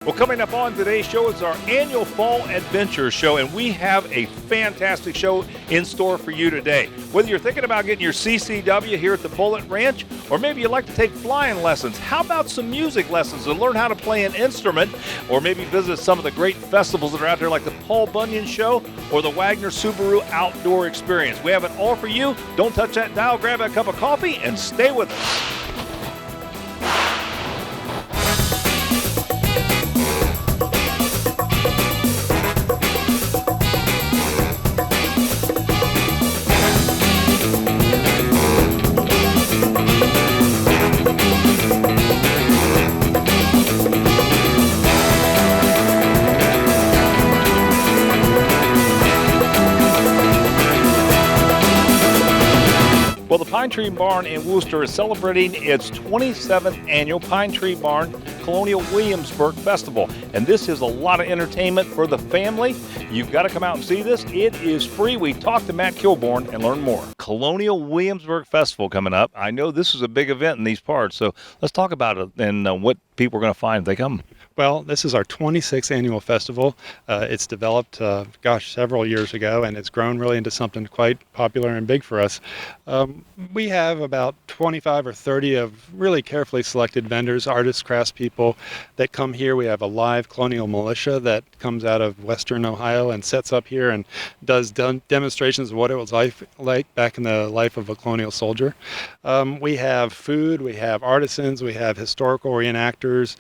Well, coming up on today's show is our annual Fall Adventure Show, and we have a fantastic show in store for you today. Whether you're thinking about getting your CCW here at the Bullet Ranch, or maybe you'd like to take flying lessons, how about some music lessons to learn how to play an instrument, or maybe visit some of the great festivals that are out there like the Paul Bunyan Show or the Wagner Subaru Outdoor Experience. We have it all for you. Don't touch that dial, grab a cup of coffee, and stay with us. Well, the Pine Tree Barn in Wooster is celebrating its 27th annual Pine Tree Barn Colonial Williamsburg Festival. And this is a lot of entertainment for the family. You've got to come out and see this. It is free. We talked to Matt Kilborn and learn more. Colonial Williamsburg Festival coming up. I know this is a big event in these parts, so let's talk about it and what people are going to find if they come. Well, this is our 26th annual festival. It's developed, several years ago, and it's grown really into something quite popular and big for us. We have about 25 or 30 of really carefully selected vendors, artists, craftspeople that come here. We have a live colonial militia that comes out of Western Ohio and sets up here and does demonstrations of what it was like back in the life of a colonial soldier. We have food, we have artisans, we have historical reenactors,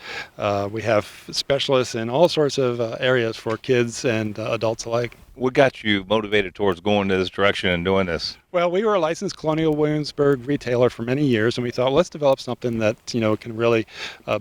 we have specialists in all sorts of areas for kids and adults alike. What got you motivated towards going to this direction and doing this? Well, we were a licensed Colonial Williamsburg retailer for many years, and we thought, let's develop something that, can really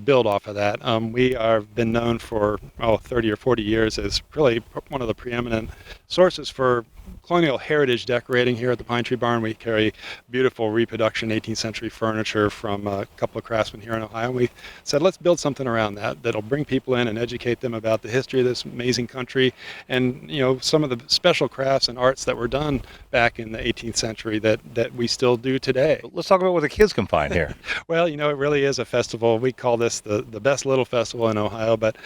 build off of that. We have been known for 30 or 40 years as really one of the preeminent sources for colonial heritage decorating here at the Pine Tree Barn. We carry beautiful reproduction 18th century furniture from a couple of craftsmen here in Ohio. And we said, let's build something around that'll bring people in and educate them about the history of this amazing country and, some of the special crafts and arts that were done back in the 18th century that we still do today. Let's talk about what the kids can find here. Well, it really is a festival. We call this the best little festival in Ohio, but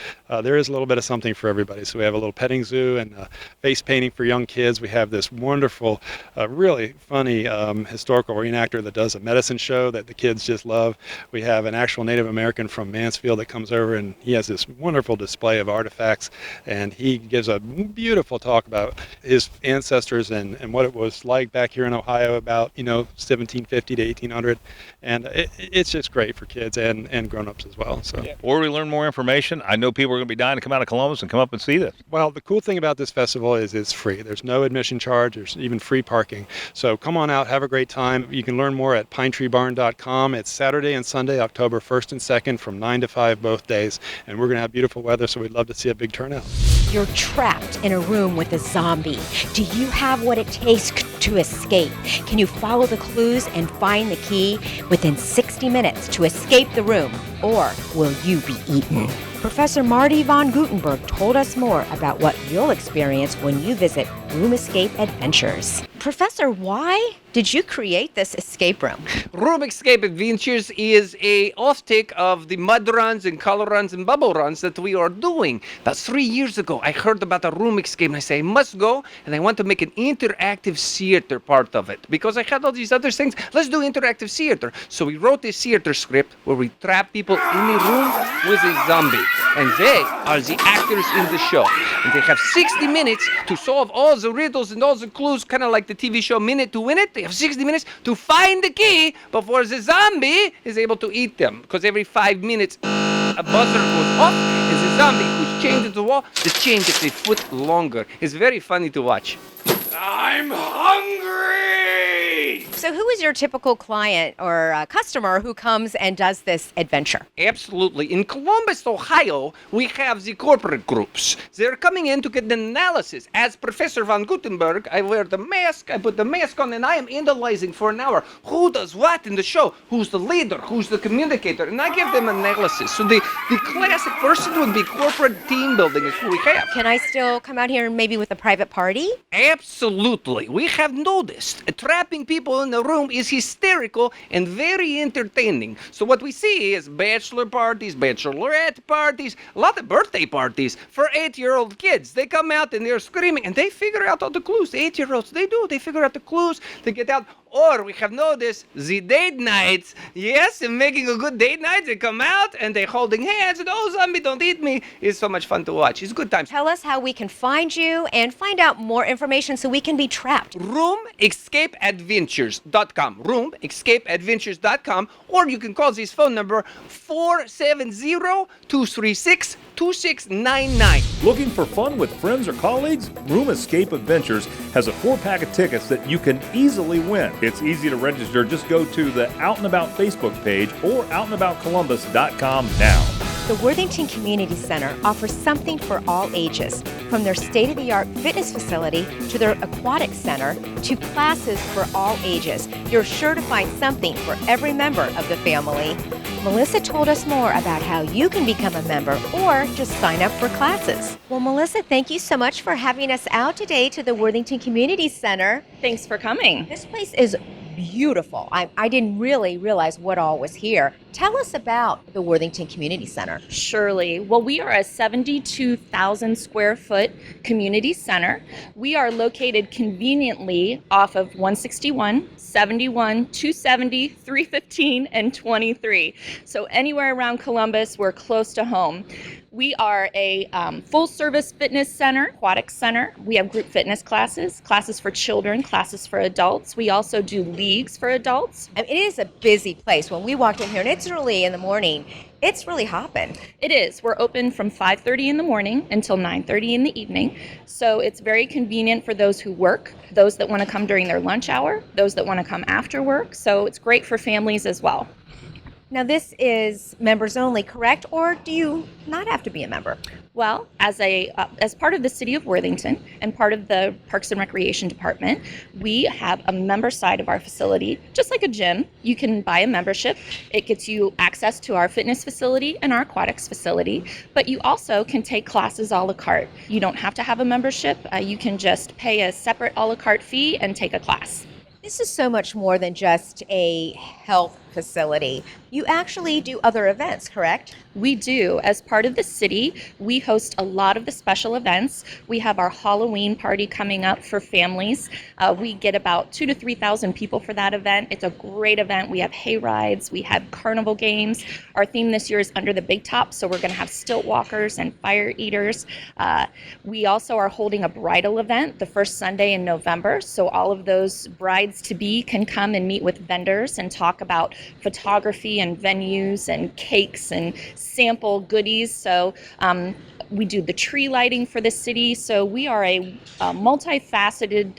there is a little bit of something for everybody. So we have a little petting zoo and face painting for young kids. We have this wonderful, really funny historical reenactor that does a medicine show that the kids just love. We have an actual Native American from Mansfield that comes over, and he has this wonderful display of artifacts, and he gives a beautiful talk about his ancestors and what it was like back here in Ohio about 1750 to 1800, and it's just great for kids and grown-ups as well. So, Or we learn more information. I know people are going to be dying to come out of Columbus and come up and see this. Well, the cool thing about this festival is it's free. There's no admission charge. There's even free parking. So come on out, have a great time. You can learn more at pinetreebarn.com. It's Saturday and Sunday, October 1st and 2nd from 9 to 5 both days, and we're going to have beautiful weather, so we'd love to see a big turnout. You're trapped in a room with a zombie. Do you have what it takes to escape? Can you follow the clues and find the key within 60 minutes to escape the room? Or will you be eaten? Professor Marty von Gutenberg told us more about what you'll experience when you visit Room Escape Adventures. Professor, why did you create this escape room? Room Escape Adventures is a off-take of the mud runs and color runs and bubble runs that we are doing. About 3 years ago, I heard about a room escape and I say, I must go, and I want to make an interactive theater part of it. Because I had all these other things, let's do interactive theater. So we wrote this theater script where we trap people in a room with a zombie. And they are the actors in the show. And they have 60 minutes to solve all the riddles and all the clues, kind of like the TV show Minute to Win It. They have 60 minutes to find the key before the zombie is able to eat them. Because every 5 minutes, a buzzer goes off, and the zombie who's chained to the wall, the chain gets a foot longer. It's very funny to watch. I'm hungry! So who is your typical client or customer who comes and does this adventure? Absolutely. In Columbus, Ohio, we have the corporate groups. They're coming in to get the analysis. As Professor von Gutenberg, I wear the mask, I put the mask on, and I am analyzing for an hour. Who does what in the show? Who's the leader? Who's the communicator? And I give them analysis. So the classic person would be corporate team building is who we have. Can I still come out here maybe with a private party? Absolutely. We have noticed trapping people in the room is hysterical and very entertaining. So what we see is bachelor parties, bachelorette parties, a lot of birthday parties for 8-year-old kids. They come out and they're screaming and they figure out all the clues. 8-year-olds, they figure out the clues to get out. Or we have noticed the date nights. Yes, and making a good date night. They come out and they're holding hands and, oh, zombie, don't eat me. It's so much fun to watch. It's good times. Tell us how we can find you and find out more information so we can be trapped. RoomEscapeAdventures.com. RoomEscapeAdventures.com. Or you can call this phone number 470-236-2699. Looking for fun with friends or colleagues? Room Escape Adventures has a 4-pack of tickets that you can easily win. It's easy to register. Just go to the Out and About Facebook page or outandaboutcolumbus.com now. The Worthington Community Center offers something for all ages, from their state-of-the-art fitness facility to their aquatic center to classes for all ages. You're sure to find something for every member of the family. Melissa told us more about how you can become a member or just sign up for classes. Well, Melissa, thank you so much for having us out today to the Worthington Community Center. Thanks for coming. This place is beautiful. I didn't really realize what all was here. Tell us about the Worthington Community Center. Surely. Well, we are a 72,000 square foot community center. We are located conveniently off of 161, 71, 270, 315, and 23. So anywhere around Columbus, we're close to home. We are a full-service fitness center, aquatic center. We have group fitness classes, classes for children, classes for adults. We also do leagues for adults. I mean, it is a busy place. When we walked in here, and it's early in the morning, it's really hopping. It is. We're open from 5:30 in the morning until 9:30 in the evening. So it's very convenient for those who work, those that want to come during their lunch hour, those that want to come after work. So it's great for families as well. Now, this is members only, correct? Or do you not have to be a member? Well, as part of the City of Worthington and part of the Parks and Recreation Department, we have a member side of our facility, just like a gym. You can buy a membership. It gets you access to our fitness facility and our aquatics facility, but you also can take classes a la carte. You don't have to have a membership. You can just pay a separate a la carte fee and take a class. This is so much more than just a health facility. You actually do other events, correct? We do. As part of the city, we host a lot of the special events. We have our Halloween party coming up for families. We get about 2,000 to 3,000 people for that event. It's a great event. We have hay rides. We have carnival games. Our theme this year is Under the Big Top, so we're going to have stilt walkers and fire eaters. We also are holding a bridal event the first Sunday in November, so all of those brides-to-be can come and meet with vendors and talk about photography and venues and cakes and sample goodies. So we do the tree lighting for the city. So we are a multifaceted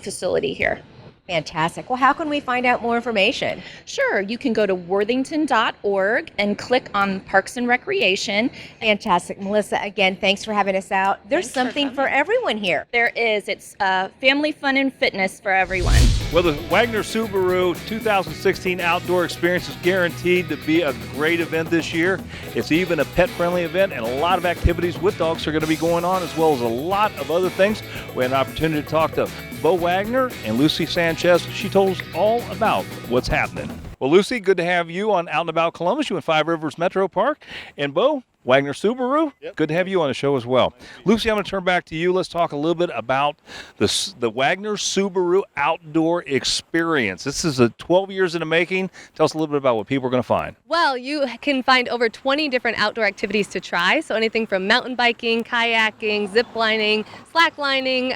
facility here. Fantastic. Well, how can we find out more information? Sure. You can go to worthington.org and click on Parks and Recreation. Fantastic. Melissa, again, thanks for having us out. There's Thanks something for everyone here. There is. It's family fun and fitness for everyone. Well, the Wagner Subaru 2016 Outdoor Experience is guaranteed to be a great event this year. It's even a pet-friendly event, and a lot of activities with dogs are going to be going on, as well as a lot of other things. We had an opportunity to talk to Bo Wagner and Lucy Sanchez. She told us all about what's happening. Well, Lucy, good to have you on Out and About Columbus. You in Five Rivers Metro Park. And Bo, Wagner Subaru, Yep. Good to have you on the show as well. Lucy, I'm going to turn back to you. Let's talk a little bit about the Wagner Subaru Outdoor Experience. This is 12 years in the making. Tell us a little bit about what people are going to find. Well, you can find over 20 different outdoor activities to try. So anything from mountain biking, kayaking, zip lining, slack lining,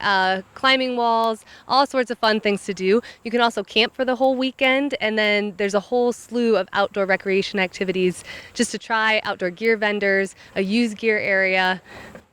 climbing walls, all sorts of fun things to do. You can also camp for the whole weekend. And then there's a whole slew of outdoor recreation activities just to try, outdoor gear vendors, a used gear area.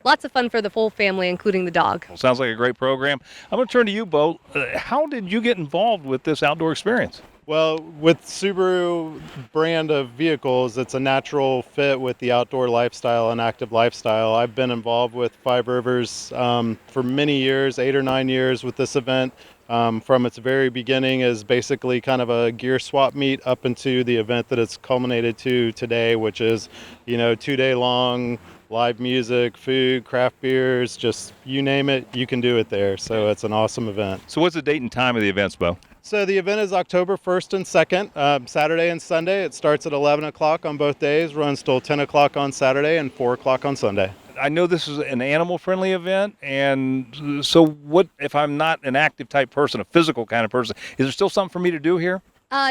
Lots of fun for the full family, including the dog. Well, sounds like a great program. I'm going to turn to you, Bo. How did you get involved with this outdoor experience? Well, with Subaru brand of vehicles, it's a natural fit with the outdoor lifestyle and active lifestyle. I've been involved with Five Rivers for many years, 8 or 9 years with this event. From its very beginning as basically kind of a gear swap meet up into the event that it's culminated to today, which is, 2-day long live music, food, craft beers, just you name it, you can do it there. So it's an awesome event. So what's the date and time of the events, Bo? So the event is October 1st and 2nd, Saturday and Sunday. It starts at 11 o'clock on both days, runs till 10 o'clock on Saturday and 4 o'clock on Sunday. I know this is an animal-friendly event, and so what if I'm not an active type person, a physical kind of person? Is there still something for me to do here?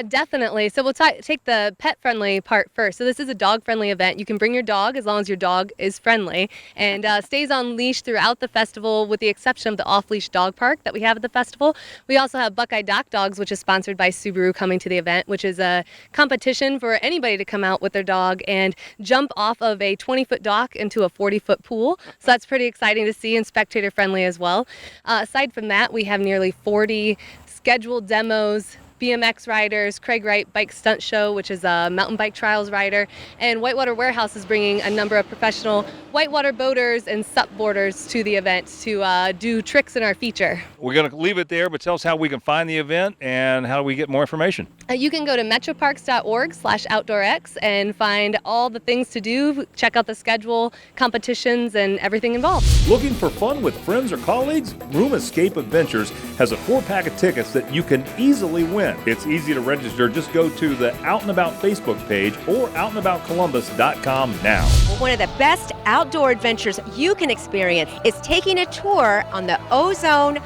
Definitely. So we'll take the pet-friendly part first. So this is a dog-friendly event. You can bring your dog as long as your dog is friendly and stays on leash throughout the festival, with the exception of the off-leash dog park that we have at the festival. We also have Buckeye Dock Dogs, which is sponsored by Subaru, coming to the event, which is a competition for anybody to come out with their dog and jump off of a 20-foot dock into a 40-foot pool. So that's pretty exciting to see, and spectator-friendly as well. Aside from that, we have nearly 40 scheduled demos, BMX riders, Craig Wright Bike Stunt Show, which is a mountain bike trials rider, and Whitewater Warehouse is bringing a number of professional whitewater boaters and SUP boarders to the event to do tricks in our feature. We're going to leave it there, but tell us how we can find the event and how do we get more information. You can go to metroparks.org/outdoorx and find all the things to do, check out the schedule, competitions, and everything involved. Looking for fun with friends or colleagues? Room Escape Adventures has a 4-pack of tickets that you can easily win. It's easy to register. Just go to the Out and About Facebook page or outandaboutcolumbus.com now. One of the best outdoor adventures you can experience is taking a tour on the Ozone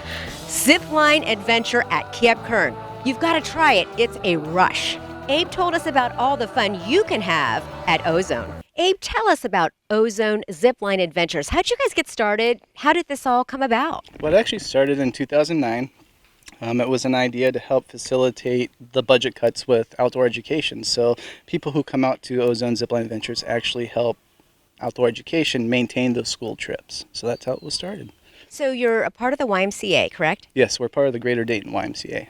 Zipline Adventure at Camp Kern. You've got to try it. It's a rush. Abe told us about all the fun you can have at Ozone. Abe, tell us about Ozone Zipline Adventures. How'd you guys get started? How did this all come about? Well, it actually started in 2009. It was an idea to help facilitate the budget cuts with outdoor education. So people who come out to Ozone Zipline Adventures actually help outdoor education maintain those school trips. So that's how it was started. So you're a part of the YMCA, correct? Yes, we're part of the Greater Dayton YMCA.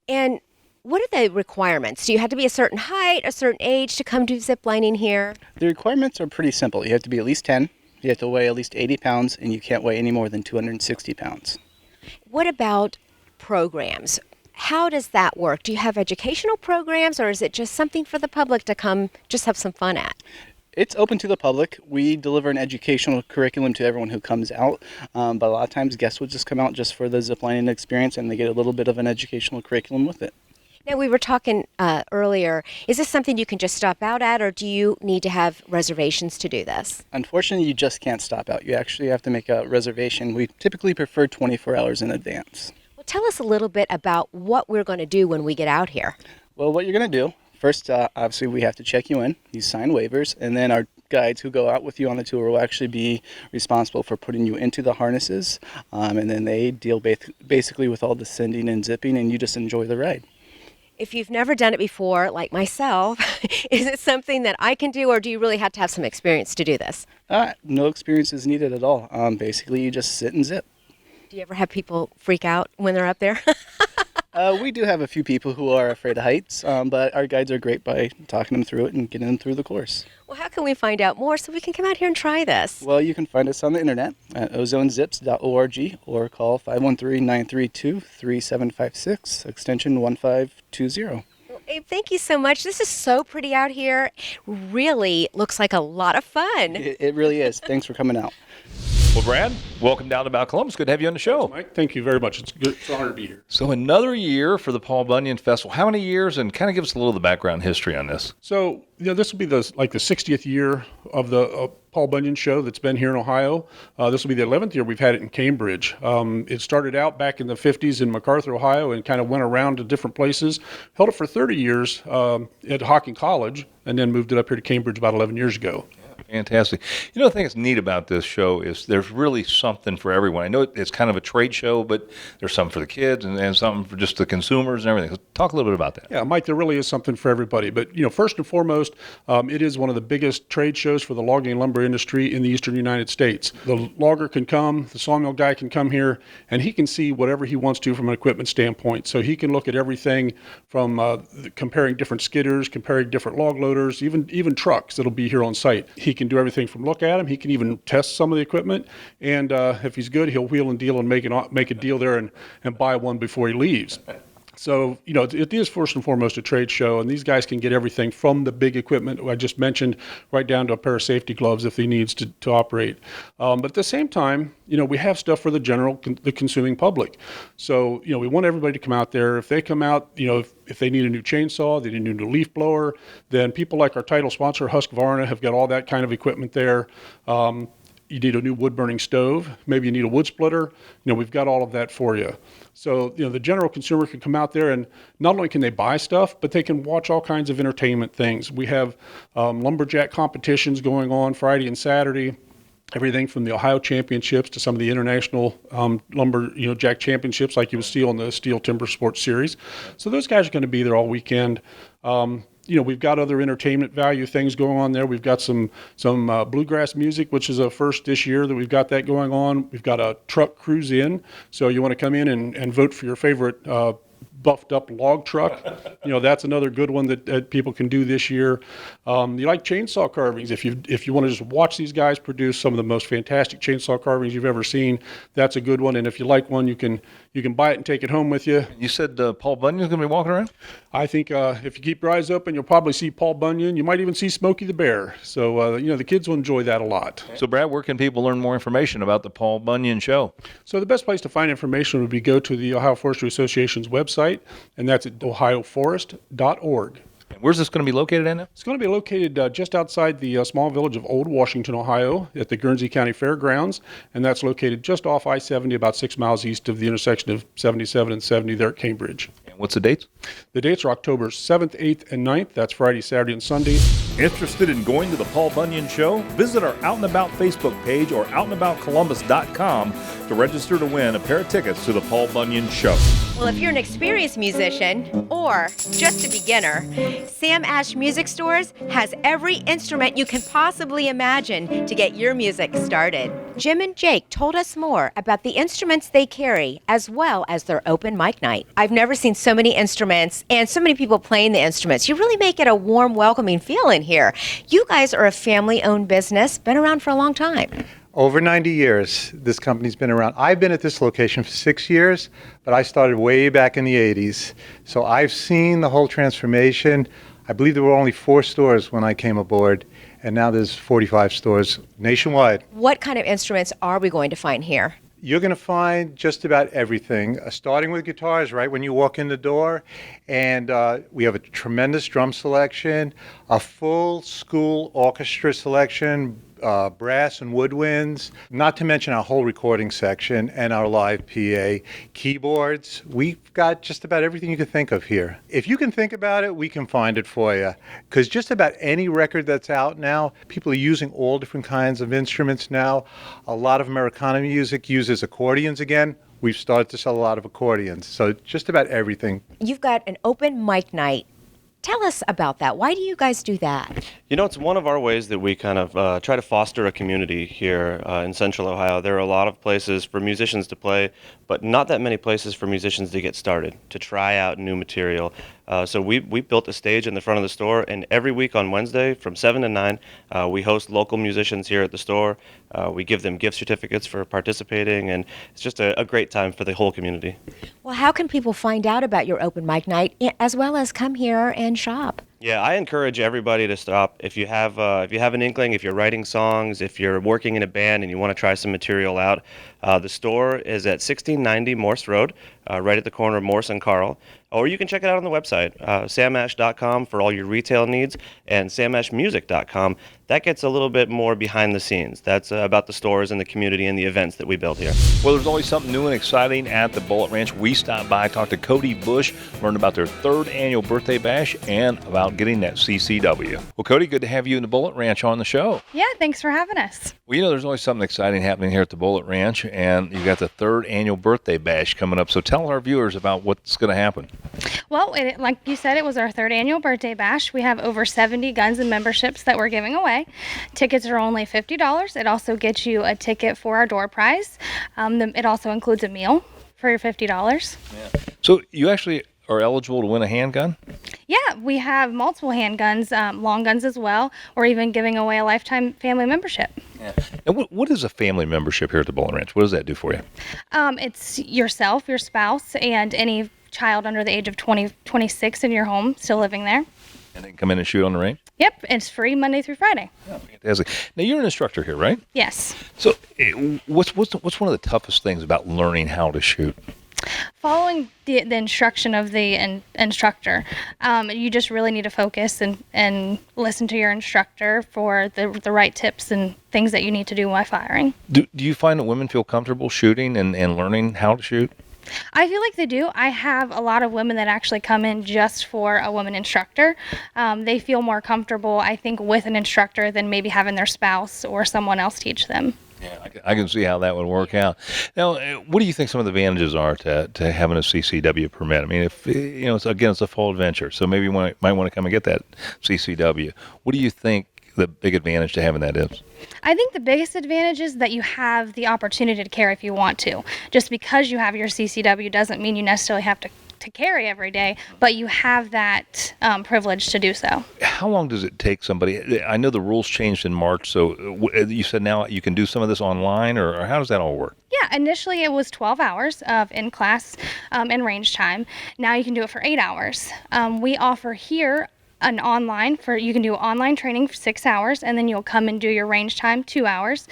And what are the requirements? Do you have to be a certain height, a certain age to come do ziplining here? The requirements are pretty simple. You have to be at least 10, you have to weigh at least 80 pounds, and you can't weigh any more than 260 pounds. What about programs? How does that work? Do you have educational programs, or is it just something for the public to come just have some fun at? It's open to the public. We deliver an educational curriculum to everyone who comes out, but a lot of times guests will just come out just for the ziplining experience, and they get a little bit of an educational curriculum with it. Now, we were talking earlier, is this something you can just stop out at, or do you need to have reservations to do this? Unfortunately, you just can't stop out. You actually have to make a reservation. We typically prefer 24 hours in advance. Well, tell us a little bit about what we're going to do when we get out here. Well, what you're going to do, first, obviously, we have to check you in. You sign waivers, and then our guides who go out with you on the tour will actually be responsible for putting you into the harnesses, and then they deal basically with all the sending and zipping, and you just enjoy the ride. If you've never done it before, like myself, is it something that I can do, or do you really have to have some experience to do this? No experience is needed at all. Basically, you just sit and zip. Do you ever have people freak out when they're up there? We do have a few people who are afraid of heights, but our guides are great by talking them through it and getting them through the course. Well, how can we find out more so we can come out here and try this? Well, you can find us on the internet at ozonezips.org or call 513-932-3756, extension 1520. Well, Abe, thank you so much. This is so pretty out here. Really looks like a lot of fun. It really is. Thanks for coming out. Well, Brad, welcome down to About Columbus. Good to have you on the show. Mike, thank you very much. It's good. It's an honor to be here. So another year for the Paul Bunyan Festival. How many years? And kind of give us a little of the background history on this. So, this will be the 60th year of the Paul Bunyan Show that's been here in Ohio. This will be the 11th year we've had it in Cambridge. It started out back in the 50s in MacArthur, Ohio, and kind of went around to different places. Held it for 30 years at Hocking College, and then moved it up here to Cambridge about 11 years ago. Fantastic. You know, the thing that's neat about this show is there's really something for everyone. I know it's kind of a trade show, but there's something for the kids and something for just the consumers and everything. So talk a little bit about that. Yeah, Mike, there really is something for everybody. But, first and foremost, it is one of the biggest trade shows for the logging and lumber industry in the eastern United States. The logger can come, the sawmill guy can come here, and he can see whatever he wants to from an equipment standpoint. So he can look at everything from comparing different skidders, comparing different log loaders, even trucks that'll be here on site. He can do everything from look at them. He can even test some of the equipment, and if he's good, he'll wheel and deal and make a deal there and buy one before he leaves. So, it is first and foremost a trade show, and these guys can get everything from the big equipment I just mentioned right down to a pair of safety gloves if he needs to operate. But at the same time, we have stuff for the the consuming public. So, we want everybody to come out there. If they come out, if they need a new chainsaw, they need a new leaf blower, then people like our title sponsor, Husqvarna, have got all that kind of equipment there. You need a new wood burning stove. Maybe you need a wood splitter. We've got all of that for you. So, the general consumer can come out there and not only can they buy stuff, but they can watch all kinds of entertainment things. We have lumberjack competitions going on Friday and Saturday. Everything from the Ohio Championships to some of the international lumberjack championships like you would see on the Steel Timber Sports Series. So those guys are going to be there all weekend. We've got other entertainment value things going on there. We've got some bluegrass music, which is a first this year that we've got that going on. We've got a truck cruise in. So you want to come in and vote for your favorite buffed up log truck. That's another good one that people can do this year. You like chainsaw carvings. If you want to just watch these guys produce some of the most fantastic chainsaw carvings you've ever seen, that's a good one. And if you like one, you can buy it and take it home with you. You said Paul Bunyan's going to be walking around? I think if you keep your eyes open, you'll probably see Paul Bunyan. You might even see Smokey the Bear. So, the kids will enjoy that a lot. So, Brad, where can people learn more information about the Paul Bunyan Show? So the best place to find information would be go to the Ohio Forestry Association's website, and that's at ohioforest.org. And where's this going to be located at now? It's going to be located just outside the small village of Old Washington, Ohio, at the Guernsey County Fairgrounds, and that's located just off I-70, about 6 miles east of the intersection of 77 and 70 there at Cambridge. And what's the dates? The dates are October 7th, 8th, and 9th. That's Friday, Saturday, and Sunday. Interested in going to the Paul Bunyan Show? Visit our Out and About Facebook page or outandaboutcolumbus.com to register to win a pair of tickets to the Paul Bunyan Show. Well, if you're an experienced musician or just a beginner, Sam Ash Music Stores has every instrument you can possibly imagine to get your music started. Jim and Jake told us more about the instruments they carry as well as their open mic night. I've never seen so many instruments and so many people playing the instruments. You really make it a warm, welcoming feel in here. You guys are a family-owned business, been around for a long time. Over 90 years, this company's been around. I've been at this location for 6 years, but I started way back in the 80s. So I've seen the whole transformation. I believe there were only 4 stores when I came aboard, and now there's 45 stores nationwide. What kind of instruments are we going to find here? You're going to find just about everything, starting with guitars right when you walk in the door. And we have a tremendous drum selection, a full school orchestra selection, brass and woodwinds, not to mention our whole recording section and our live PA, keyboards. We've got just about everything you can think of here. If you can think about it, we can find it for you. Because just about any record that's out now, people are using all different kinds of instruments now. A lot of Americana music uses accordions again. We've started to sell a lot of accordions. So just about everything. You've got an open mic night. Tell us about that. Why do you guys do that? It's one of our ways that we kind of try to foster a community here in Central Ohio. There are a lot of places for musicians to play, but not that many places for musicians to get started, to try out new material. So we built a stage in the front of the store, and every week on Wednesday from 7 to 9, we host local musicians here at the store. We give them gift certificates for participating, and it's just a great time for the whole community. Well, how can people find out about your open mic night as well as come here and shop? Yeah, I encourage everybody to stop. If you have an inkling, if you're writing songs, if you're working in a band and you want to try some material out, the store is at 1690 Morse Road, right at the corner of Morse and Carl. Or you can check it out on the website, samash.com for all your retail needs, and samashmusic.com. That gets a little bit more behind the scenes. That's about the stores and the community and the events that we build here. Well, there's always something new and exciting at the Bullet Ranch. We stopped by, talked to Cody Bush, learned about their 3rd annual birthday bash, and about getting that CCW. Well, Cody, good to have you in the Bullet Ranch on the show. Yeah, thanks for having us. Well, there's always something exciting happening here at the Bullet Ranch, and you've got the 3rd annual birthday bash coming up. So tell our viewers about what's going to happen. Well, like you said, it was our 3rd annual birthday bash. We have over 70 guns and memberships that we're giving away. Tickets are only $50. It also gets you a ticket for our door prize. It also includes a meal for your $50. Yeah. So you actually are eligible to win a handgun? Yeah, we have multiple handguns, long guns as well, or even giving away a lifetime family membership. Yeah. And what is a family membership here at the Bullet Ranch? What does that do for you? It's yourself, your spouse, and any child under the age of 26 in your home still living there. And then come in and shoot on the range? Yep, it's free Monday through Friday. Yeah, fantastic. Now, you're an instructor here, right? Yes. So what's one of the toughest things about learning how to shoot? Following the instruction of the instructor, you just really need to focus and listen to your instructor for the right tips and things that you need to do while firing. Do you find that women feel comfortable shooting and learning how to shoot? I feel like they do. I have a lot of women that actually come in just for a woman instructor. They feel more comfortable, I think, with an instructor than maybe having their spouse or someone else teach them. Yeah, I can see how that would work out. Now, what do you think some of the advantages are to having a CCW permit? I mean, if it's a full adventure, so maybe you might want to come and get that CCW. What do you think the big advantage to having that is? I think the biggest advantage is that you have the opportunity to carry if you want to. Just because you have your CCW doesn't mean you necessarily have to carry every day, but you have that privilege to do so. How long does it take somebody? I know the rules changed in March, so you said now you can do some of this online, or how does that all work? Yeah, initially it was 12 hours of in-class and range time. Now you can do it for 8 hours. We offer here you can do online training for 6 hours, and then you'll come and do your range time 2 hours,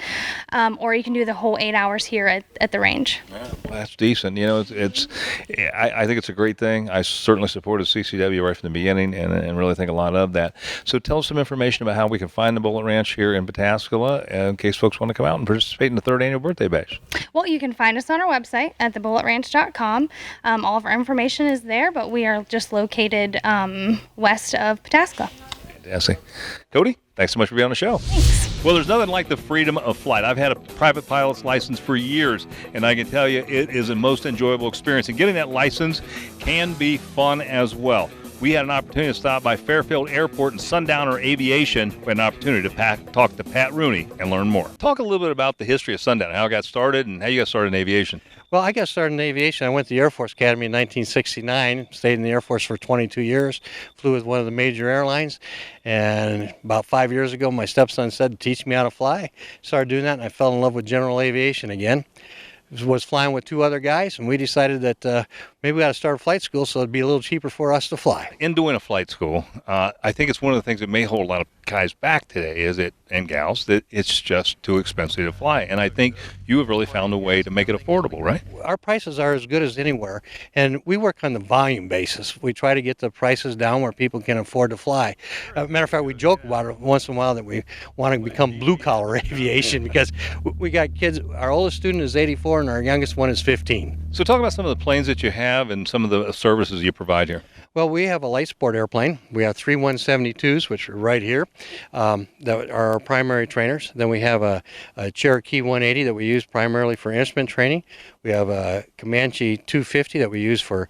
or you can do the whole 8 hours here at the range. Yeah, well, that's decent. I think it's a great thing. I certainly supported CCW right from the beginning, and really think a lot of that. So tell us some information about how we can find the Bullet Ranch here in Pataskala, in case folks want to come out and participate in the 3rd annual birthday bash. Well, you can find us on our website at thebulletranch.com. All of our information is there, but we are just located west of Pataskala. Fantastic. Cody, thanks so much for being on the show. Thanks. Well, there's nothing like the freedom of flight. I've had a private pilot's license for years, and I can tell you it is a most enjoyable experience. And getting that license can be fun as well. We had an opportunity to stop by Fairfield Airport and Sundowner Aviation. We had an opportunity to talk to Pat Rooney and learn more. Talk a little bit about the history of Sundowner, how it got started, and how you got started in aviation. Well, I got started in aviation. I went to the Air Force Academy in 1969, stayed in the Air Force for 22 years, flew with one of the major airlines, and about 5 years ago, my stepson said, teach me how to fly. Started doing that, and I fell in love with general aviation again. Was flying with 2 other guys, and we decided that maybe we got to start a flight school so it'd be a little cheaper for us to fly. In doing a flight school, I think it's one of the things that may hold a lot of guys back today, and gals, that it's just too expensive to fly. And I think you have really found a way to make it affordable, right? Our prices are as good as anywhere, and we work on the volume basis. We try to get the prices down where people can afford to fly. Matter of fact, we joke about it once in a while that we want to become blue-collar aviation because we got kids. Our oldest student is 84, and our youngest one is 15. So talk about some of the planes that you have and some of the services you provide here. Well, we have a light sport airplane. We have 3 172s, which are right here, that are our primary trainers. Then we have a Cherokee 180 that we use primarily for instrument training. We have a Comanche 250 that we use for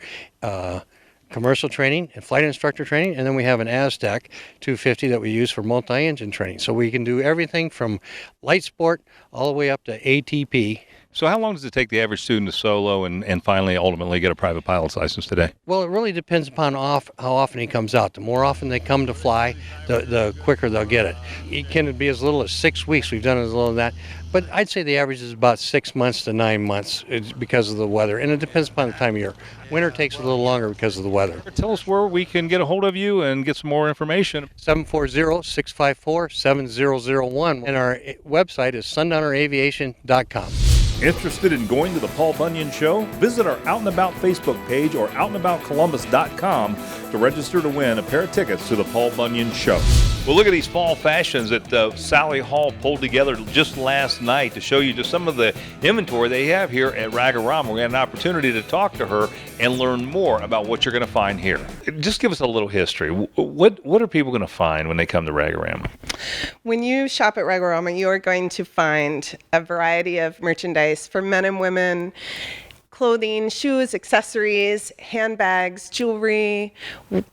commercial training and flight instructor training. And then we have an Aztec 250 that we use for multi-engine training. So we can do everything from light sport all the way up to ATP. So how long does it take the average student to solo and finally ultimately get a private pilot's license today? Well, it really depends upon how often he comes out. The more often they come to fly, the quicker they'll get it. It can be as little as 6 weeks. We've done as little as that. But I'd say the average is about 6 months to 9 months because of the weather. And it depends upon the time of year. Winter takes a little longer because of the weather. Tell us where we can get a hold of you and get some more information. 740-654-7001. And our website is sundowneraviation.com. Interested in going to the Paul Bunyan Show? Visit our Out and About Facebook page or outandaboutcolumbus.com to register to win a pair of tickets to the Paul Bunyan Show. Well, look at these fall fashions that Sally Hall pulled together just last night to show you just some of the inventory they have here at Ragorama. We had an opportunity to talk to her and learn more about what you're going to find here. Just give us a little history. What are people going to find when they come to Ragorama? When you shop at Ragorama, you are going to find a variety of merchandise for men and women, clothing, shoes, accessories, handbags, jewelry,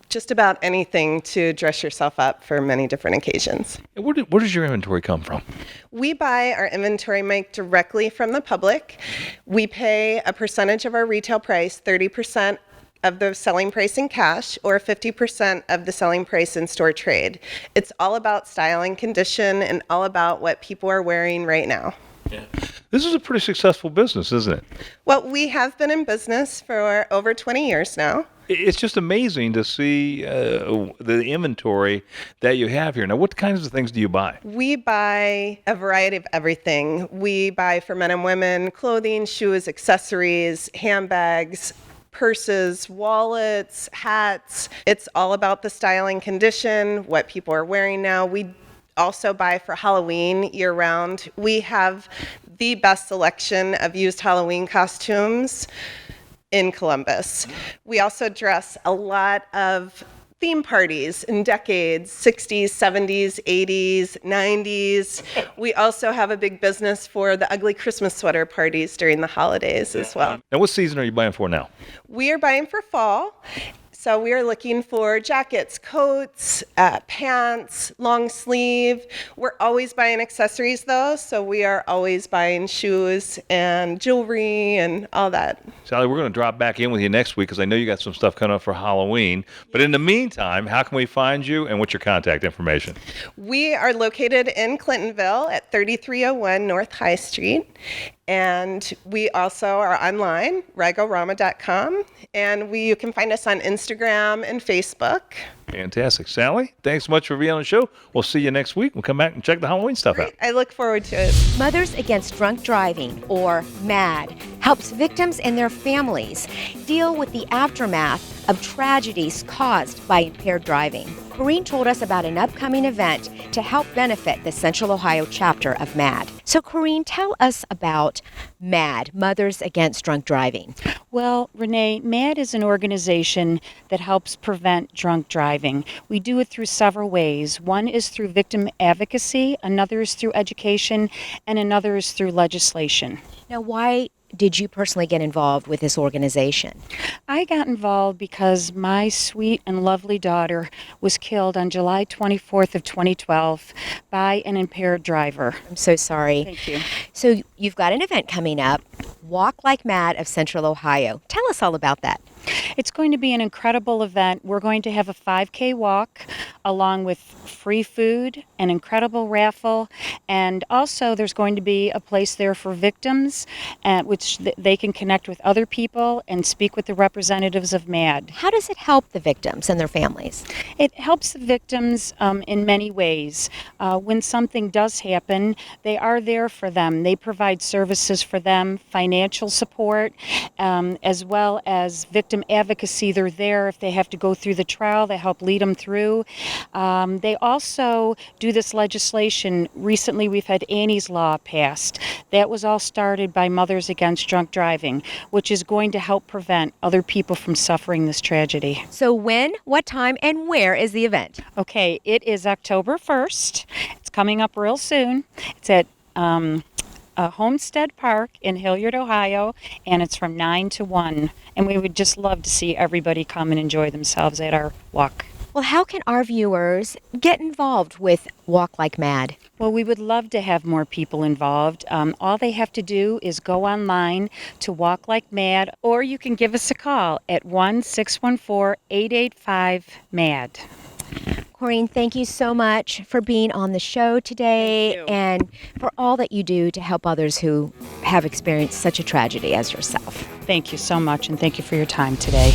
just about anything to dress yourself up for many different occasions. Where does your inventory come from? We buy our inventory, Mike, directly from the public. We pay a percentage of our retail price, 30% of the selling price in cash, or 50% of the selling price in store trade. It's all about style and condition and all about what people are wearing right now. Yeah. This is a pretty successful business, isn't it? Well, we have been in business for over 20 years now. It's just amazing to see the inventory that you have here. Now, what kinds of things do you buy? We buy a variety of everything. We buy for men and women clothing, shoes, accessories, handbags, purses, wallets, hats. It's all about the style and condition, what people are wearing now. We also buy for Halloween year-round. We have the best selection of used Halloween costumes in Columbus. We also dress a lot of theme parties in decades, 60s, 70s, 80s, 90s. We also have a big business for the ugly Christmas sweater parties during the holidays as well. Now, what season are you buying for now? We are buying for fall. So we are looking for jackets, coats, pants, long sleeve. We're always buying accessories though, so we are always buying shoes and jewelry and all that. Sally, we're going to drop back in with you next week because I know you got some stuff coming up for Halloween. But in the meantime, how can we find you and what's your contact information? We are located in Clintonville at 3301 North High Street. And we also are online, ragorama.com. And you can find us on Instagram and Facebook. Fantastic. Sally, thanks so much for being on the show. We'll see you next week. We'll come back and check the Halloween stuff out. I look forward to it. Mothers Against Drunk Driving, or MADD, helps victims and their families deal with the aftermath of tragedies caused by impaired driving. Corrine told us about an upcoming event to help benefit the Central Ohio chapter of MADD. So Corrine, tell us about MADD, Mothers Against Drunk Driving. Well, Renee, MADD is an organization that helps prevent drunk driving. We do it through several ways. One is through victim advocacy, another is through education, and another is through legislation. Now, why did you personally get involved with this organization? I got involved because my sweet and lovely daughter was killed on July 24th of 2012 by an impaired driver. I'm so sorry. Thank you. So you've got an event coming up, Walk Like MADD of Central Ohio. Tell us all about that. It's going to be an incredible event. We're going to have a 5K walk along with free food, an incredible raffle, and also there's going to be a place there for victims which they can connect with other people and speak with the representatives of MADD. How does it help the victims and their families? It helps the victims in many ways. When something does happen, they are there for them. They provide services for them, financial support, as well as victim advocacy. They're there if they have to go through the trial. They help lead them through. They also do this legislation. Recently, we've had Annie's Law passed. That was all started by Mothers Against Drunk Driving, which is going to help prevent other people from suffering this tragedy. So when, what time, and where is the event? Okay, it is October 1st. It's coming up real soon. It's at Homestead Park in Hilliard, Ohio, and it's from 9 to 1. And we would just love to see everybody come and enjoy themselves at our walk. Well, how can our viewers get involved with Walk Like MADD? Well, we would love to have more people involved. All they have to do is go online to Walk Like MADD, or you can give us a call at 1-614-885-MADD. Corrine, thank you so much for being on the show today and for all that you do to help others who have experienced such a tragedy as yourself. Thank you so much, and thank you for your time today.